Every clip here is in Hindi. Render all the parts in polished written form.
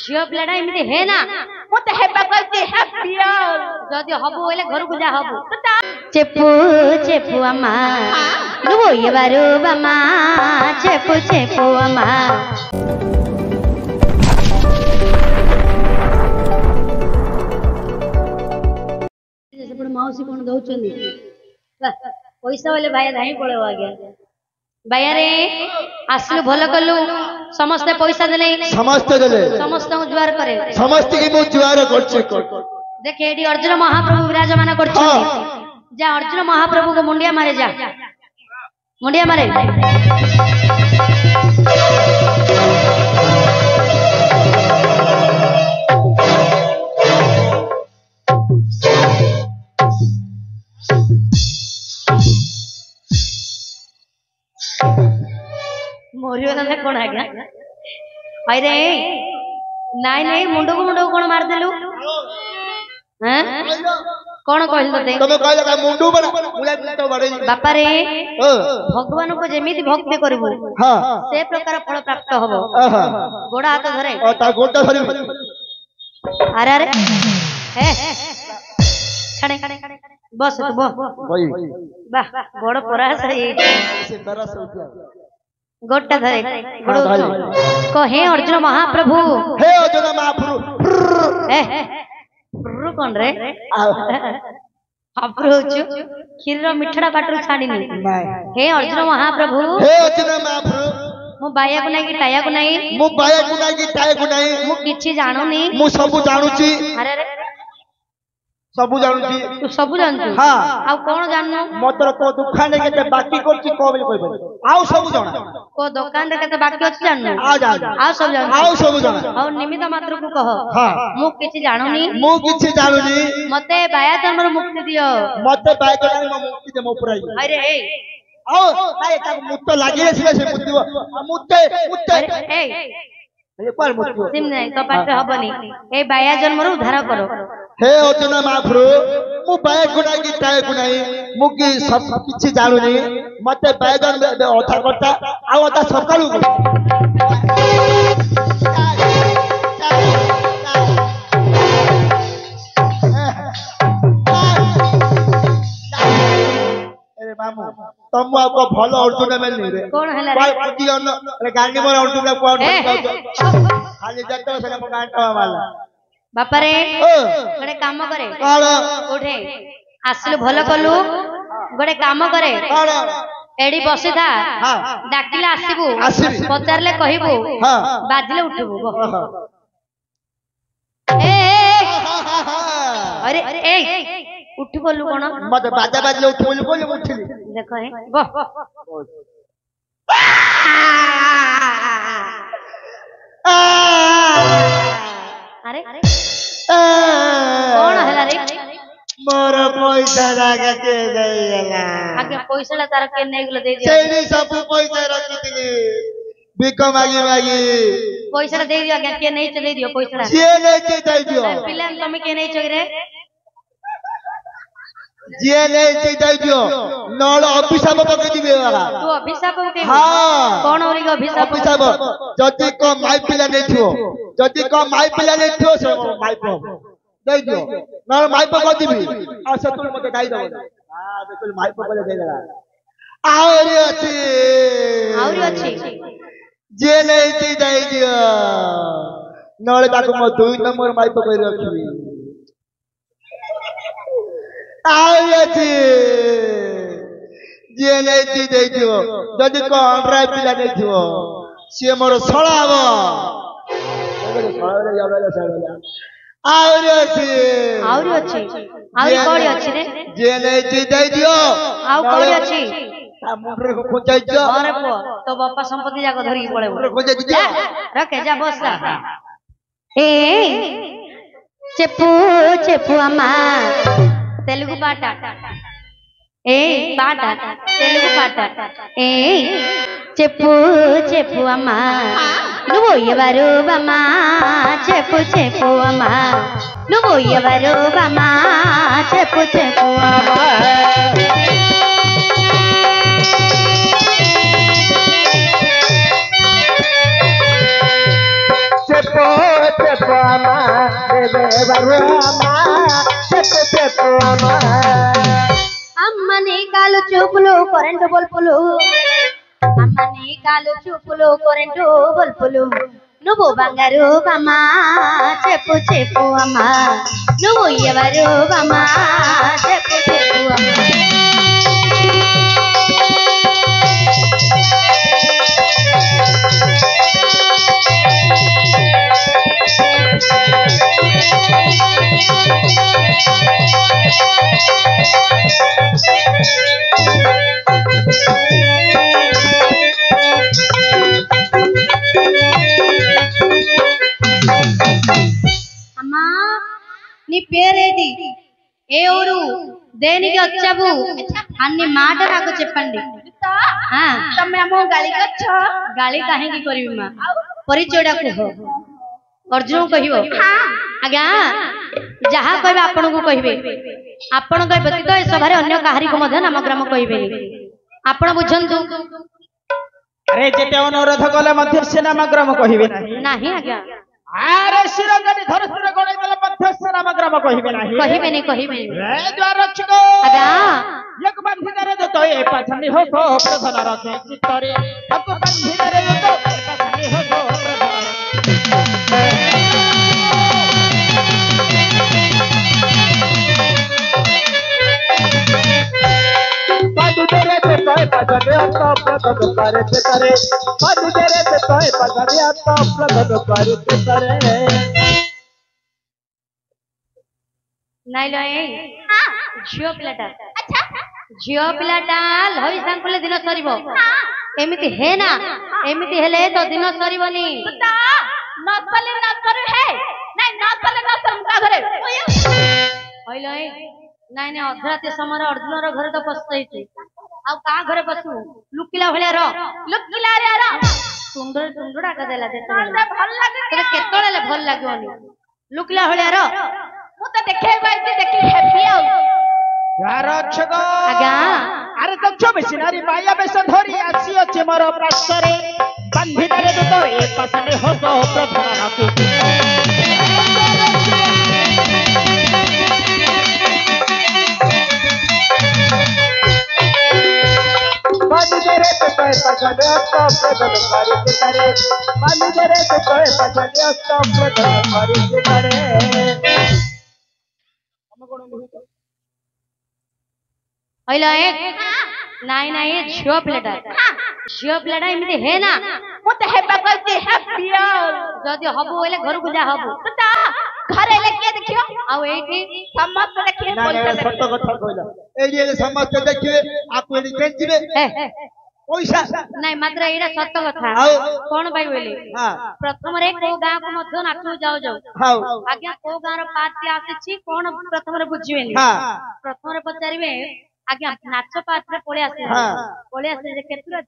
झियो पिलाटा एमिति हे ना मते हेबा कहते हैप्पी जदि हबु बोले घर को जा हबु चेपु चेपु अम्मा नुवो येवारो बम्मा चेपु चेपु अम्मा सेपड़ मौसी कोन दउचंदी पैसा वाले भाई धाई पळेव आगे भाई रे आसलु भलो कलु समस्त पैसा देले समस्त को जुआर करे समस्त की मु जुआर करछि देख एडी अर्जुन महाप्रभु विराजमान करछि जा अर्जुन महाप्रभु को मुंडिया मारे जा मुंडिया मारे मोरियो ना कोन आज्ञा अरे नाई नहीं मुंडो को कोन मार देलु हैं कोन कहल तते तमे कहले का मुंडो बना मुला तो बड़े बापा रे भगवान को जेमिति भक्ति करबो हां से प्रकार फल प्राप्त हबो गोड़ा हाथ धरे ता गोड़ा धरि अरे अरे हे खड़े बस तू बस वाह बड़ परास से तरस उठा गोटा धरे को हे अर्जुन महाप्रभु हे अर्जुन महाप्रभु ए प्रभु कोन रे अप्रोच खीर मिठड़ा बाटरू छाड़ीनी हे अर्जुन महाप्रभु हे अर्जुन महाप्रभु मु बाया को नाही टाया को नाही मु बाया को नाही टाया को नाही मु किछि जानुनी मु सब जानुची अरे अरे सब जानुची तू सब जानतु हां आ कोन जाननु मोतर को दुकान रे केते बाकी करछि को बोल कहबे आउ सब जाना को दुकान रे केते बाकी अछि जाननु आ जा आ सब जाननु आउ सब जाना और निमित मात्र को कह हां मु किछि जानुनी मु किछि जानुनी मते बाया जन्मर मुक्ति दियो मते बाया जन्मर मुक्ति दे मो पुराई अरे ए आओ काहे ता मुत्त लागि रे से मुत्ति मुत्ते ए ये पर मुत्ति सिम नहीं तो पाटे हबनी ए बाया जन्मर उद्धार करो हे अर्जुन महाप्रभु मु बाया गुना की टाय गुनाई मु की सब किछि जानुनी मते बाया जन्म अथा करता आ अथा सकाळू अरे मामू तुम आपको भलो अर्जुन मिलनी रे कोन हला रे पति अरे गांडी मोर अर्जुन को खाली जत्तो से मो गांडा वाला बापा रे गोटे काम करे उठे आसलु भलो कलु गोटे काम करे एडी बसी था डाकिले आसीबू पचारले कहिबू बाजिले उठबू ए अरे ए उठ बोलू कोन मते बाजा बाजले उठ बोलू उठली देखो हे बो अरे कौन हला रे मोर पैसा लागे के देई गला आगे पैसा तार के नै गलो दे दियो सेनी सब पैसा रखितली बिको मागी मागी पैसा दे दियो आगे के नै दे दियो पैसा जे नै दे दियो पिला तुम के नै रे जे नै दे दियो नल अभिशाप पके दिबे वाला तू अभिशाप के हां कोन ओरी के अभिशाप जति को माई पिला नै थियो जति को माई पिला नै थियो से माई पो दे दियो नल माई पो को दिबी आ सतुल मते गाई दो हां बिल्कुल माई पो को दे देला आउरी अछि जे नै दे दियो नल ताको मो 2 नंबर माई पो कहि रखी आउरी अछि जे नै दे दियो जति को अंडरा पिला नै थियो से मोर सळाव आउरी अछि कोडी अछि रे जे नै दे दियो आउ कोडी अछि ता मुंडरे को खोजाइ छ अरे पो तो बापा संपत्ति जाको धरि पड़े मुंडरे खोजाइ छ रखे जा बस ए चेपू चेपू अम्मा तेलुगु पाटा ए पाटा तेलुगु पाटा ए चेपू चेपू अम्मा నువ్వు ఎవరు బమ్మా చెప్పు చెప్పు అమ్మా నువ్వు ఎవరు బమ్మా చెప్పు చెప్పు అమ్మా చెప్పు చెప్పు అమ్మని కాలు చూపులు కరెంటు బల్పులు అమ్మని కాలు చూపులు కరెంటు బల్పులు నువ్వు బంగారు బమ్మ చెప్పు చెప్పు అమ్మ నువ్వు ఎవరు బమ్మ చెప్పు చెప్పు అమ్మ అమ్మా నీ పేరేంటి ఏ ఊరు దేనికి వచ్చావు అన్ని మాట నాకు చెప్పండి ତମେ ଗାଳି କରିଛ ଗାଳି କାହିଁକି କରିବି ମା ପରିଚୟଟା କୁହ ଅର୍ଜୁନ କହିବ ଆଜ୍ଞା ଯାହା କହିବେ ଆପଣଙ୍କୁ କହିବେ ଆପଣଙ୍କ ବ୍ୟତୀତ ଏ ସଭାରେ ଅନ୍ୟ କାହାରିକୁ ମଧ୍ୟ ନାମଗ୍ରାମ କହିବେନି ଆପଣ ବୁଝନ୍ତୁ अरे जेते अनुरोध कले मध्य से नामग्राम कहिबे ନାହିଁ ଆଜ୍ଞା अरे शिरगनि धरसुर गणे गले मध्य से नामग्राम कहिबे नाही କହିବେନି ए द्वार रक्षक ଆଜ୍ଞା एक बंधिदारे दो तो ए पाछनी हो तो प्रधान रखे चित्तरे तब बंधिदारे दो तो ए पाछनी हो तो प्रधान ନାଇଁ ଝିଅ ପିଲାଟା ଲହି ସାଙ୍କୁଲେ ଦିନ ସରିବ ଏମିତି ହେ ନା ଏମିତି ହେଲେ ତ ଦିନ ସରିବନି ନାଇଁ ନାଇଁ ଅଧରାତି ସମୟରେ ଅର୍ଜୁନର ଘରେ ତ ପଶିଯାଇଛି ଆଉ କାହା ଘରେ ପଶୁ ଲୁକିଲା ଭଳିଆ ଟୁଣ୍ଡୁଡା ଦେଲା କେତେବେଳେ ଭଲ ଲାଗିବନି ଲୁକିଲା ଭଳିଆ ମୁଁ ତ ଦେଖେଇ ପାଇଛି ଦେଖି ହେବି ଆଉ रक्षक ଆଜ୍ଞା अरे दक्ष मिशनरी माया बेश धरी आसी अछि मोर प्रासरे बंधिदारे दो तो ए पाछने हो तो प्रधान रखे बंधिदारे तो ए पाछने हो तो प्रधान करे करे बंधिदारे तो ए पाछने हो तो प्रधान करे करे हम कोन ନାଇଁ ନାଇଁ ଝିଅ ପିଲାଟା ଏମିତି ହେ ନା ମୁଁ ତ ହେବା କହିଛି ହେବି ଆଉ ଯଦି ହବୁ ବୋଇଲେ ଘରକୁ ଯା ହବୁ ଘରେ ହେଲେ କିଏ ଦେଖିବ ଆଉ ଏଇଠି ସମସ୍ତେ ଦେଖିବେ ସତ କଥା କହିଲା ଏଇ ସମସ୍ତେ ଦେଖିବେ ଆକୁ ଏଠି କେଞ୍ଚିବେ ପଇସା ନାଇଁ ମାତ୍ର ଏଇଟା ସତ କଥା କଣ ପାଇଁ ବୋଇଲେ ପ୍ରଥମରେ କୋଉ ଗାଁକୁ ମଧ୍ୟ ନାଚୁ ଯାଉ ଆଜ୍ଞା କୋଉ ଗାଁର ପାର୍ଟି ଆସିଛି କଣ ପ୍ରଥମରେ ବୁଝିବେନି ପ୍ରଥମରେ ପଚାରିବେ ଆଜ୍ଞା ନାଚ ପାର୍ଟିରେ ପଳେଇ ଆସିବେ ଯେ କେତେଟା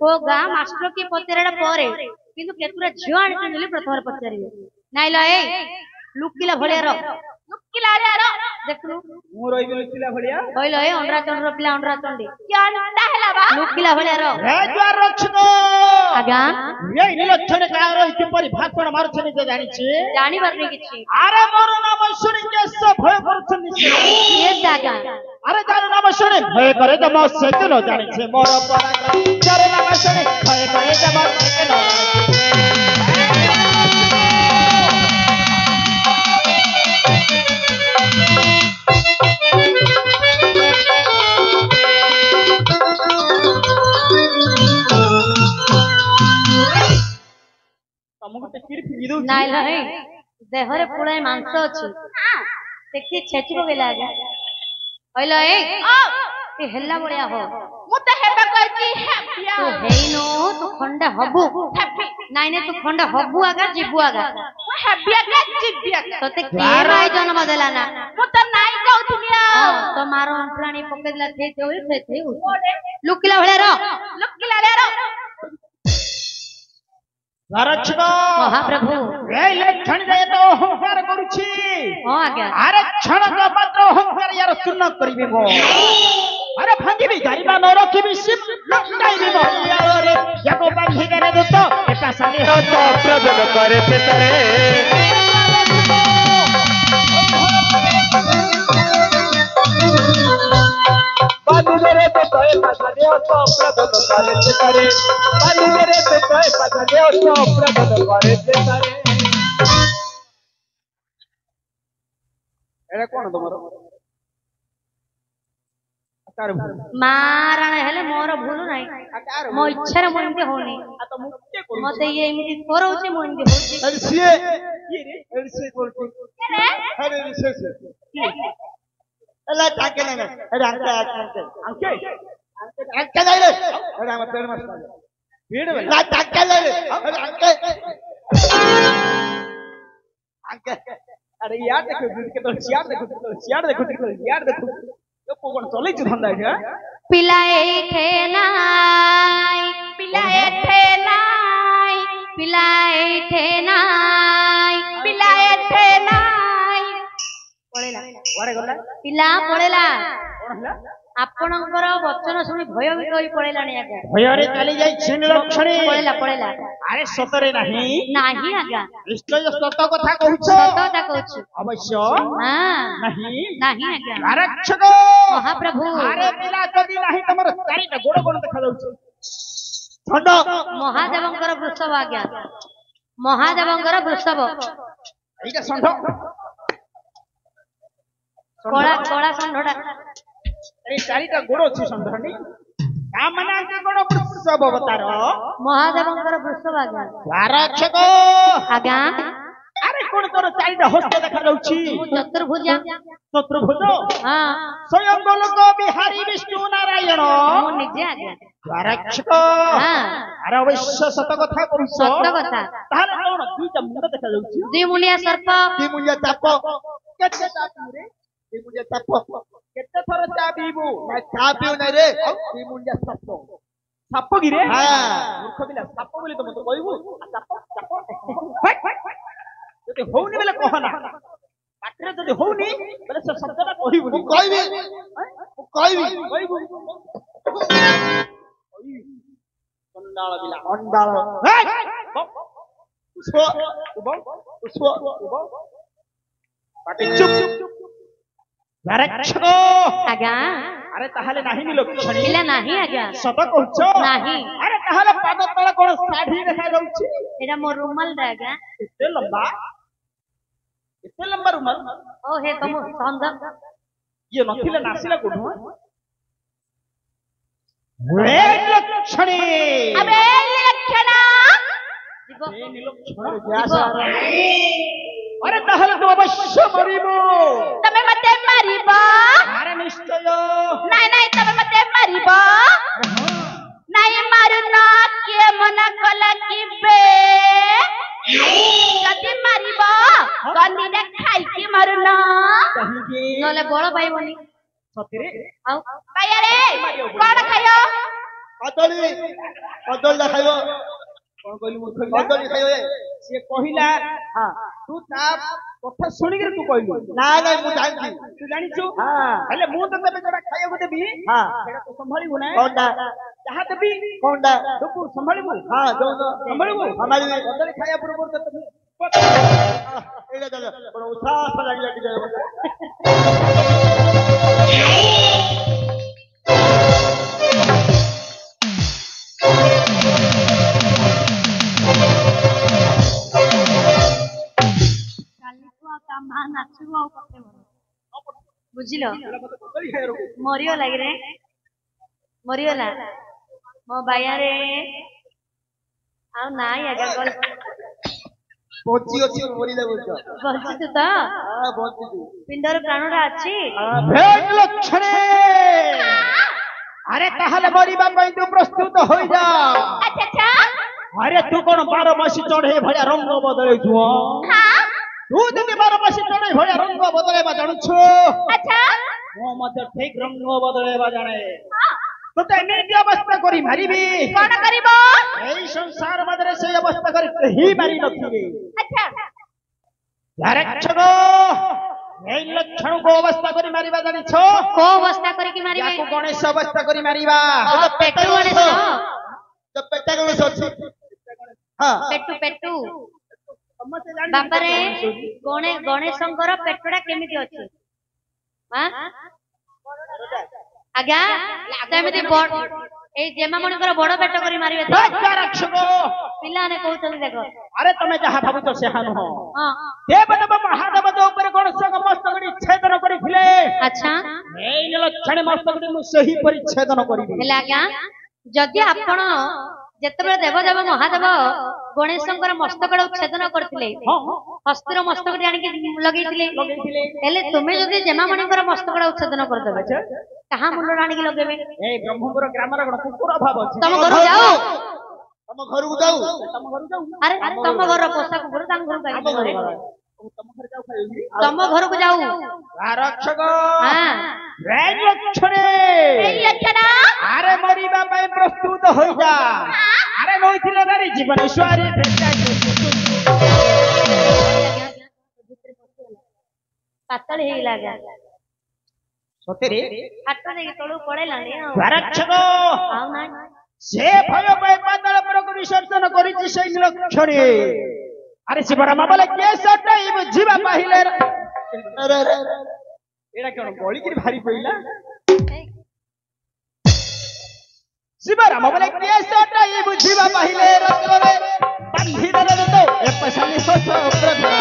କୋଉ ଗାଁ ମାଷ୍ଟର କିଏ ପଚାରିଲା ପରେ କିନ୍ତୁ କେତେଟା ଝିଅ ଆଣିଛନ୍ତି ବୋଲି ପ୍ରଥମରେ ପଚାରିବେ ନାଇଁ ଲୁକିଲା ଭଳିଆ ଦେଖୁନୁ ମୁଁ ରହିବି ଲୁକିଲା ଭଳିଆ କହିଲ ଅଣ୍ଡରା ଚଣ୍ଡର ପିଲା ଅଣ୍ଡରା ଚଣ୍ଡୀ ଲୁକିଲା ଭଳିଆ ରକ୍ଷକ ଆଜ୍ଞା ଏଇ ନିଲକ୍ଷଣ କାହାର କିପରି ଭାଷଣ ମାରୁଛନ୍ତି ଯେ ଜାଣିଛି ଜାଣିପାରୁନି କିଛି ଆରେ ମୋର ନାମ ଶୁଣି କେଶ ଭୟ କରୁଛନ୍ତି ଆଜ୍ଞା ଆରେ ଯାର ନାମ ଶୁଣି ଭୟ करे ଯେ ମୋ ସେଦିନ ଜାଣିଛି ମୋର ପରାକ୍ରମ ଯାର ନାମ ଶୁଣି ଭୟ करे ଯେ ମୋ ସେଦିନ ନାଇଁ ଦେହରେ ପୁଳାଏ ମାଂସ ଅଛି ଦେଖି ଛେଚି ପକେଇଲା ଆଜ୍ଞା କହିଲ ହେଲା ଭଳିଆ ହୋ ମୁଁ ତ ହେବା କହିଛି ତୁ ହେଇନୁ ତୁ ଖଣ୍ଡେ ହବୁ ନାଇଁ ତୁ ଖଣ୍ଡେ ହବୁ ଆଗା ଯିବୁ ଆଗା ତତେ କିଏ ଭାଇ ଜନ୍ମ ଦେଲା ନା ମୁଁ ତ ନାଇଁ କହୁଥିଲି ଆଉ ତ ମାର ଅଣ୍ଟରାଣୀ ପକେଇଦେଲା ଲୁକିଲା ଭଳିଆ ମହାପ୍ରଭୁ ଲକ୍ଷଣ ତ ଅହଙ୍କାର କରୁଛି ଆଜ୍ଞା ଆରେ କ୍ଷଣ ମାତ୍ର ଅହଙ୍କାର ୟାର ଶୂନ କରିବେ अरे भांगी गारिबा न रखिबि सिप लंगाइबि मोयारे याको बांधी करे दो तो एटा सानी हो तो प्रजन करे पेतरे बांधी करे तो एटा सानी हो तो प्रजन करे पेतरे बांधी करे तो एटा सानी हो तो प्रजन करे पेतरे एरा कोन तमरो मारण हेले मोर भूल नाही मो इच्छा रे मोइंदे होनी मते ये एमिति करौची मोइंदे होची अरे सिए ये रे अरे सिए बोलती अरे से अल्लाह ताके ना अरे अंके नहीं रे अरे हम पेड़ मत पेड़ में ना ताके ले रे अरे अंके अरे यार देखो दूध के तो यार देखो तो कोन चले छ धंदा है पिलाए ठेनाई पिलाए ठेनाई पिलाए ठेनाई पिलाए ठेनाई पळेला वाडे गला पिला पळेला कोन हला आपणकर वचन शुणी भय भी होई पळेलाणी आगा भय रे चली जाई छिन लक्षणी पळेला अरे सतरे नाही नाही आगा निश्चय सत कथा कहूछ सतता कहूछु अवश्य हां नहीं नाही आगा आरक्षक महाप्रभु अरे पिला जदी नाही तमर चारिटा गोड़ गोड़ देखा जाउछ ठंड महादेवंकर वृषभ आज्ञा महादेवंकर वृषभ एटा संढ कोळा कोळा संढोडा अरे चारिटा गोड़ अछि संढनी का मना के गोड़ वृषभ अवतार महादेवंकर वृषभ आज्ञा आरक्षक आज्ञा अरे कोन तोर चारिटा हस्त देखा जाउछि चतुर्भुज हां स्वयं गोलक बिहारी विष्णु नारायण मो निजे आज्ञा आरक्षक हां अरे अवश्य सत कथा कहूछ सत कथा तार कोन दुईटा मुंड देखा जाउछि दुई मुनिया सर्प दी मुंजा ताप केते ताप रे दी मुंजा ताप केते थर चा पीबू ना चा पियो नै रे दी मुंजा ताप साप गिरे हां मूर्ख बिला साप बोली तो मत कहबू साप जदि होउनी बेले कहना पाठरे जदि होउनी बेले से शब्दटा कहबू कहबी कंडाळ बिला अंडाळ उसो पाटी चुप आरक्षक आज्ञा अरे ताहले नाही नि लक्षणी पिला नाही आज्ञा सत कहूछ नाही अरे ताहले पाद तळ कोन साढी देखा जाउछि एटा मोर रुमाल रे आज्ञा इते लंबा रुमाल ओ हे तुम संद ये नथिले नासिला कोठो वे लक्षणी अबे लक्षणा जीव ए निलक्षण व्यास अरे ताहले तो अवश्य मरिबो तमे मते मारिबा अरे निश्चय नाही तमे मते मारिबा नाही मारू ना के मना कला की बे जदि मारिबा गंदी ने खाई के मारू ना कहिगे नले बळ पाइबनी सतरे आउ काया रे कोन खायो कदली खाइबो कोन कहली मूर्ख कदली खाइबो से कहिला हां तू ता कथा सुनि के तू कहलु ना मु जानती तू जानि छु हां हेले मु त तबे जरा खाइबो देबी हां सेटा तो संभाळीबो ना कोनडा चाहा देबी कोनडा तू संभाळीबो हां जो संभाळीबो हमारी कदली खाया बरोबर त एला चलो बड़ा उत्साह से लगी लगी जाए बुझिल मरियो लगे रे मरियोला मो बाया रे आ नाई आगा गल पहुंची अछि मरिले बोलछ बंचित तो हां पहुंची पिंडर प्राणरा अछि भेट लक्षणे अरे ताहले मरिबा पई तू प्रस्तुत होई जा अच्छा अरे तू कोन 12 मासी चढ़े भया रंग बदले छु हां तू जदि 12 मासी चढ़े भया रंग बदलेबा जानु छु अच्छा मो मते ठीक रंग बदलेबा जाने तोते एमिति अवस्था करी मारिबी कोन करिबो एई संसार मदरे से अवस्था करी ही मारी नथिबे अच्छा आरक्षक এই লক্ষণ কো অবস্থা করি মারিবা জানিছ को अवस्था करे कि मारिबे ইয়াকু গণেশ অবস্থা করি মারিবা पेटू गणेश तो पेटा गणेश अच्छी हाँ पेटू पेटू ସମସ୍ତେ ଜାଣି बापरे गणेशଙ୍କର पेटुडा केमिति अछि हां आज्ञा सेमिति ए जेमा मणिकर बड़ पेट करी मारिबे तो रक्षक पिलाने कहउछन देखो अरे तमे जहा भाबुछ सेहा नह हां देवदेव महादेव जो ऊपर गणेशक मस्तकड़ी छेदन करिथिले अच्छा एई लक्षण मस्तकड़ी मु सही परिच्छेदन करिबि हेला आज्ञा जदि आपण जेतबे देवदेव महादेव गणेशଙ୍କର मस्तकड़ छेदन करथिले हस्तिर मस्तकड़ी आनि के लगेइथिले हेले तुमे जदि जेमा मणिकर मस्तकड़ छेदन कर देबे कहा मुंड आनि के लगेबे ए ब्रह्मपुर ग्रामर गण कुकुर अभाव अछि तम घर जाओ तम घर को जाऊ तम घर जाऊ अरे तम घर पोसा कुकुर तां घर का तम घर जाऊ खाइबी तम घर को जाऊ रक्षक हां रे लक्षणे এই লক্ষণ अरे मरिबा पई प्रस्तुत होई जा अरे नइथिले नारी जीवन ईश्वरी भेटा पातळ हे लागा सतेरे हाथ दे तळू पळेलानी रक्षक आउ ना से भय पई पाताल परको विसर्जन करिछि से लक्षणे अरे शिवरामा बोले के सटाई जीवा पाहिले अरे अरे एडा कोन गोली की भारी पइला शिवरामा बोले के सटाई जीवा पाहिले रतरे बांधी दरे तो ए पसाली सोच प्रभु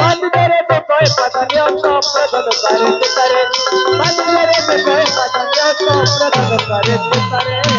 बांधरे तो कोई पतनियो तो प्रदन करे बांधरे तो कोई पतनियो तो प्रदन करे